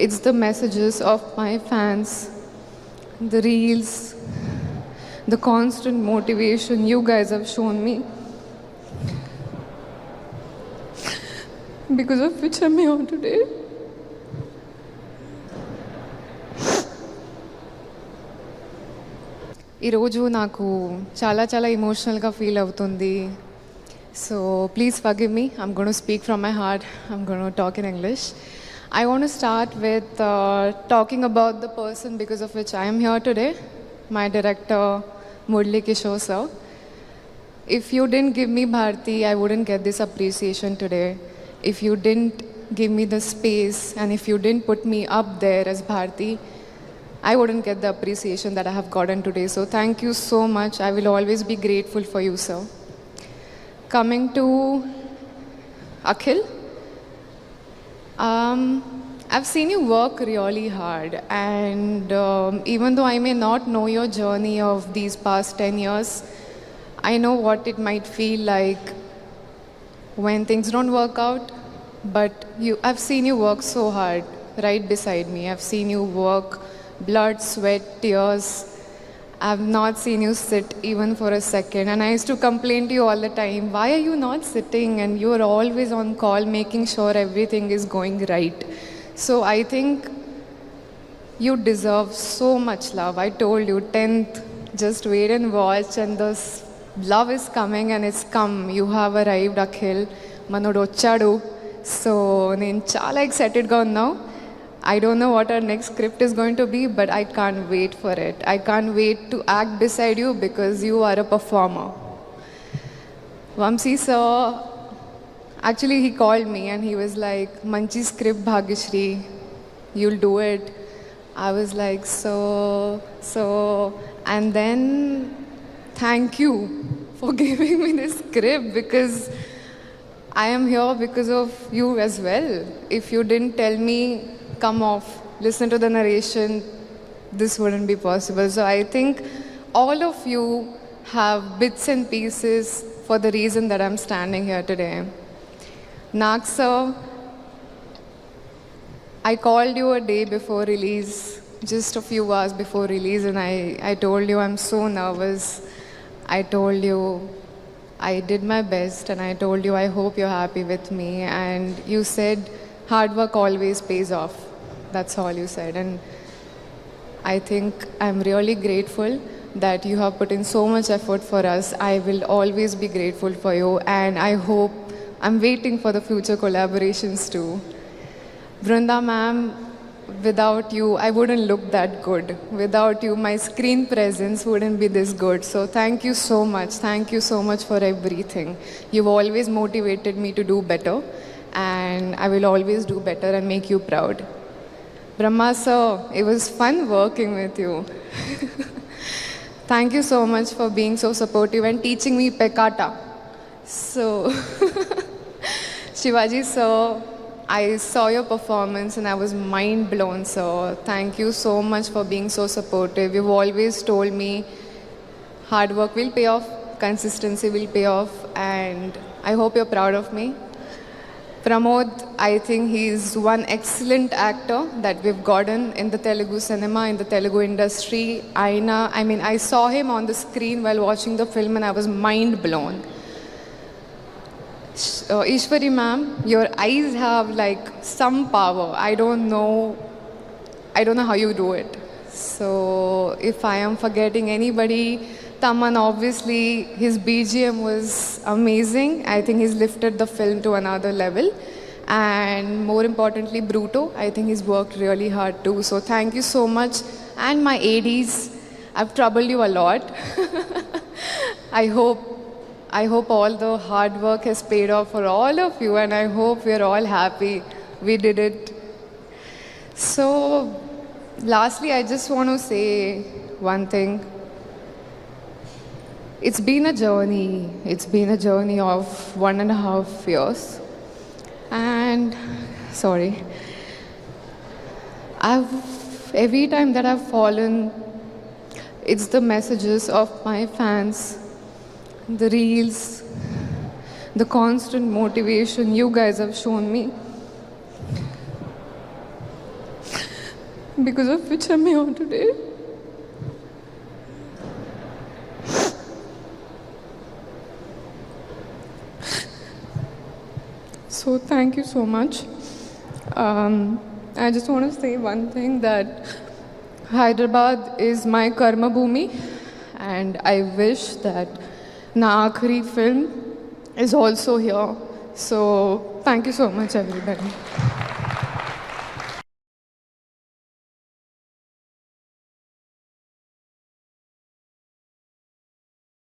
It's the messages of my fans, the reels, the constant motivation you guys have shown me, because of which I'm here today. ఈరోజు నాకు చాలా చాలా ఎమోషనల్గా feel అవుతుంది. So please forgive me. I'm gonna speak from my heart. I'm gonna talk in English. I want to start with talking about the person because of which I am here today, my director, Murli Kishore sir. If you didn't give me Bharti, I wouldn't get this appreciation today. If you didn't give me the space and if you didn't put me up there as Bharti, I wouldn't get the appreciation that I have gotten today. So thank you so much. I will always be grateful for you, sir. Coming to Akhil. I've seen you work really hard, and even though I may not know your journey of these past 10 years, I know what it might feel like when things don't work out. But I've seen you work so hard right beside me. I've seen you work, blood, sweat, tears. I've not seen you sit even for a second. And I used to complain to you all the time, why are you not sitting? And you're always on call, making sure everything is going right. So I think you deserve so much love. I told you, 10th, just wait and watch. And this love is coming, and it's come. You have arrived, Akhil. Manodu ochadu. So నేను చాలా ఎక్సైటెడ్గా ఉన్నావు. I don't know what our next script is going to be, but I can't wait for it. I can't wait to act beside you because you are a performer. Vamsi sir, actually he called me and he was like, Manchi script Bhagyashree, you'll do it. I was like, so, and then thank you for giving me this script, because I am here because of you as well. If you didn't tell me, come off, listen to the narration, this wouldn't be possible. So I think all of you have bits and pieces for the reason that I'm standing here today. Nag sir, I called you a day before release, just a few hours before release, and I told you I'm so nervous. I told you I did my best, and I told you I hope you're happy with me, and you said hard work always pays off. That's all you said. And I think I'm really grateful that you have put in so much effort for us. I will always be grateful for you, and I hope, I'm waiting for the future collaborations too. Vrunda ma'am, without you, I wouldn't look that good. Without you, my screen presence wouldn't be this good. So thank you so much. Thank you so much for everything. You've always motivated me to do better, and I will always do better and make you proud. Brahma sir, it was fun working with you. Thank you so much for being so supportive and teaching me Pekata. So, Shivaji sir, I saw your performance and I was mind blown, sir. Thank you so much for being so supportive. You've always told me hard work will pay off, consistency will pay off, and I hope you're proud of me. Pramod, I think he's one excellent actor that we've gotten in the Telugu cinema, in the Telugu industry. I saw him on the screen while watching the film and I was mind blown. Ishwari ma'am, your eyes have like some power. I don't know how you do it. So if I am forgetting anybody, Taman, obviously his BGM was amazing. I think he's lifted the film to another level. And more importantly, Bruto, I think he's worked really hard too. So thank you so much. And my ADs, I've troubled you a lot. I hope all the hard work has paid off for all of you, and I hope we're all happy we did it. So lastly, I just want to say one thing. It's been a journey. It's been a journey of 1.5 years. And sorry, every time that I've fallen, it's the messages of my fans, the reels, the constant motivation you guys have shown me, because of which I'm here today. So thank you so much. I just want to say one thing, that Hyderabad is my karma bhumi, and I wish that Na Aakhri film is also here. So thank you so much, everybody.